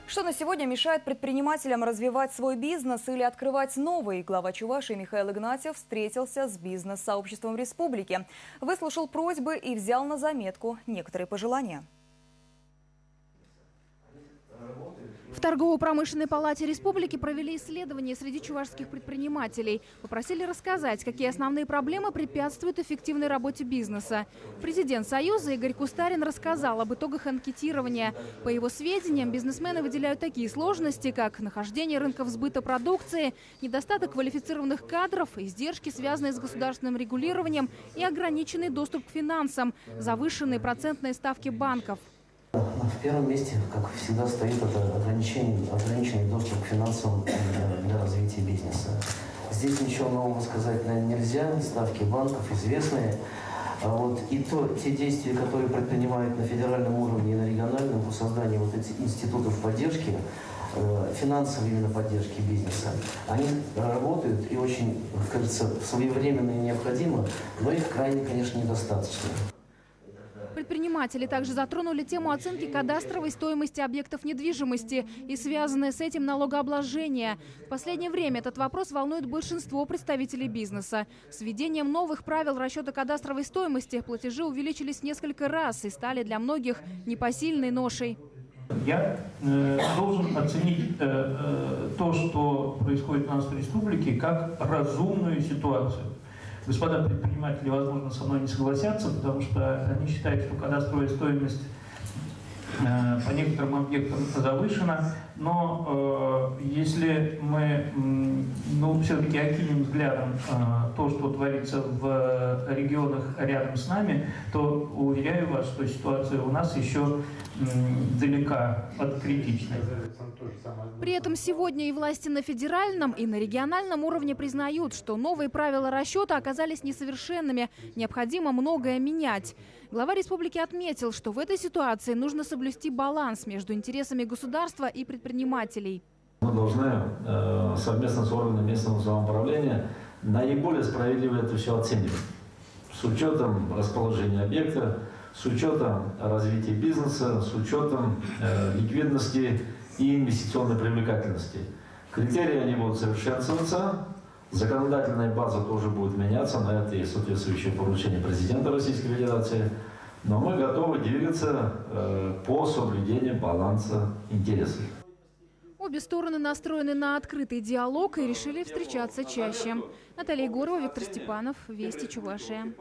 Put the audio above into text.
Что на сегодня мешает предпринимателям развивать свой бизнес или открывать новый? Глава Чувашии Михаил Игнатьев встретился с бизнес-сообществом республики, выслушал просьбы и взял на заметку некоторые пожелания. В торгово-промышленной палате республики провели исследование среди чувашских предпринимателей. Попросили рассказать, какие основные проблемы препятствуют эффективной работе бизнеса. Президент Союза Игорь Кустарин рассказал об итогах анкетирования. По его сведениям, бизнесмены выделяют такие сложности, как нахождение рынков сбыта продукции, недостаток квалифицированных кадров, издержки, связанные с государственным регулированием и ограниченный доступ к финансам, завышенные процентные ставки банков. В первом месте, как всегда, стоит это ограниченный доступ к финансам для развития бизнеса. Здесь ничего нового сказать, наверное, нельзя. Ставки банков известные. И те действия, которые предпринимают на федеральном уровне и на региональном по созданию вот этих институтов поддержки, финансовой именно поддержки бизнеса, они работают и очень, кажется, своевременно и необходимо, но их крайне, конечно, недостаточно. Предприниматели также затронули тему оценки кадастровой стоимости объектов недвижимости и связанное с этим налогообложение. В последнее время этот вопрос волнует большинство представителей бизнеса. С введением новых правил расчета кадастровой стоимости платежи увеличились несколько раз и стали для многих непосильной ношей. Я должен оценить то, что происходит у нас в республике, как разумную ситуацию. Господа предприниматели, возможно, со мной не согласятся, потому что они считают, что кадастровая стоимость по некоторым объектам завышена. Но если мы все-таки окинем взглядом то, что творится в регионах рядом с нами, то уверяю вас, что ситуация у нас еще далека от критичной. При этом сегодня и власти на федеральном, и на региональном уровне признают, что новые правила расчета оказались несовершенными, необходимо многое менять. Глава республики отметил, что в этой ситуации нужно соблюсти баланс между интересами государства и предпринимателей. Мы должны совместно с органами местного самоуправления наиболее справедливо это все оценивать. С учетом расположения объекта, с учетом развития бизнеса, с учетом ликвидности и инвестиционной привлекательности. Критерии они будут совершенствоваться, законодательная база тоже будет меняться, на это есть соответствующее поручение президента Российской Федерации. Но мы готовы двигаться по соблюдению баланса интересов. Обе стороны настроены на открытый диалог и решили встречаться чаще. Наталья Егорова, Виктор Степанов, Вести Чувашия.